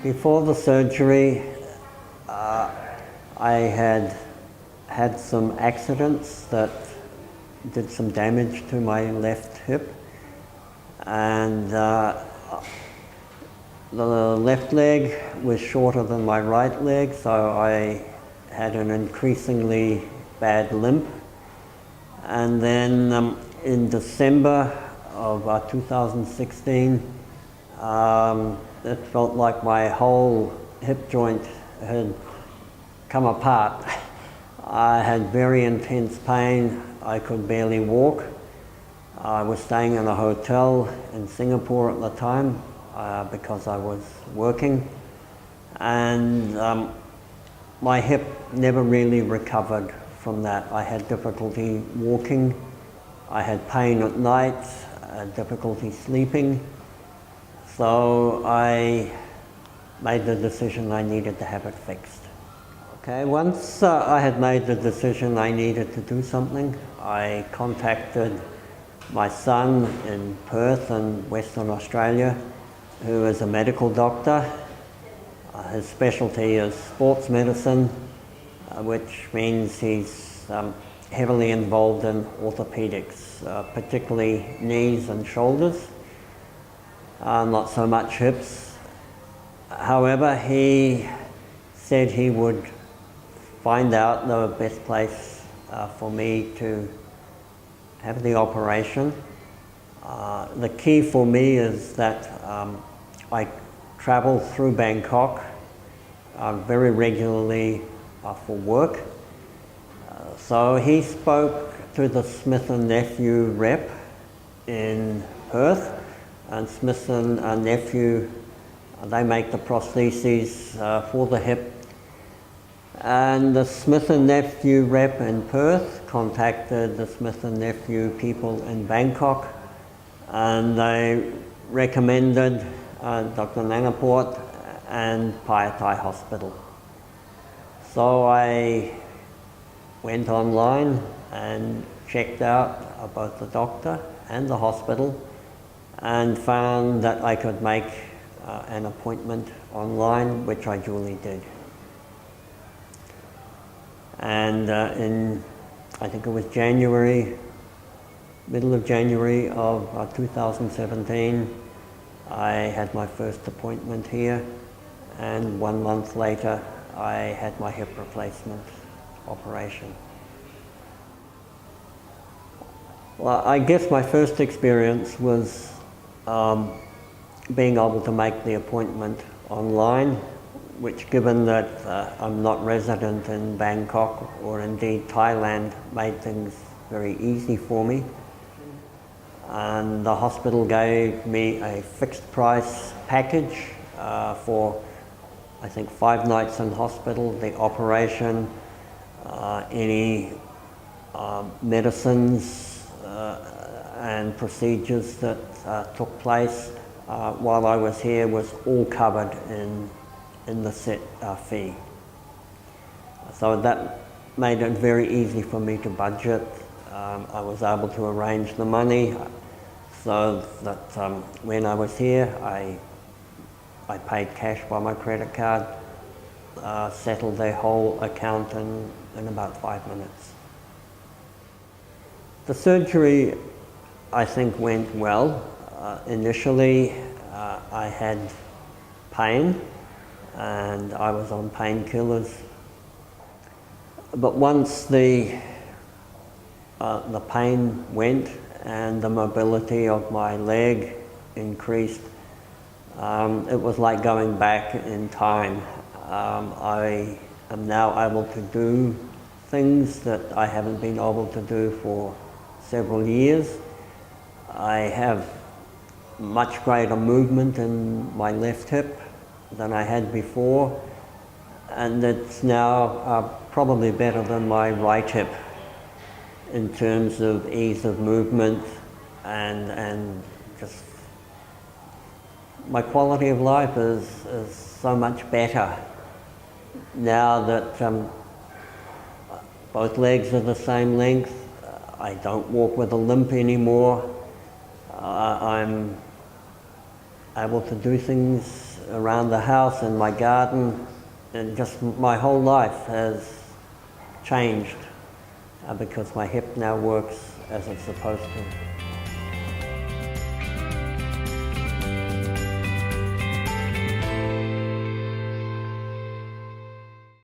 Before the surgery, I had some accidents that did some damage to my left hip, and the left leg was shorter than my right leg, so I had an increasingly bad limp. And then in December of 2016, it felt like my whole hip joint had come apart. I had very intense pain. I could barely walk. I was staying in a hotel in Singapore at the time because I was working, and my hip never really recovered from that. I had difficulty walking, I had pain at night, difficulty sleeping, so I made the decision I needed to have it fixed. Okay, once I had made the decision I needed to do something, I contacted my son in Perth in Western Australia, who is a medical doctor. His specialty is sports medicine, which means he's heavily involved in orthopedics, particularly knees and shoulders, not so much hips. However, he said he would find out the best place for me to have the operation. The key for me is that I travel through Bangkok very regularly for work. So he spoke to the Smith & Nephew rep in Perth, and Smith & Nephew, they make the prostheses for the hip. And the Smith & Nephew rep in Perth contacted the Smith & Nephew people in Bangkok, and they recommended Dr. Nangaport and Payatai Hospital. So I went online and checked out both the doctor and the hospital, and found that I could make an appointment online, which I duly did. And I think it was middle of January of 2017, I had my first appointment here, and 1 month later I had my hip replacement operation. Well, I guess my first experience was being able to make the appointment online, which, given that I'm not resident in Bangkok or indeed Thailand, made things very easy for me. And the hospital gave me a fixed price package for, I think, 5 nights in hospital, the operation, any medicines and procedures that took place while I was here was all covered in the set fee. So that made it very easy for me to budget. I was able to arrange the money so that when I was here, I paid cash by my credit card, settled the whole account in about 5 minutes. The surgery, I think, went well. Initially, I had pain, and I was on painkillers. But once the pain went and the mobility of my leg increased, it was like going back in time. I am now able to do things that I haven't been able to do for several years. I have much greater movement in my left hip than I had before, and it's now probably better than my right hip in terms of ease of movement and just my quality of life is so much better now that both legs are the same length. I don't walk with a limp anymore. I'm able to do things around the house and my garden, and just my whole life has changed because my hip now works as it's supposed to.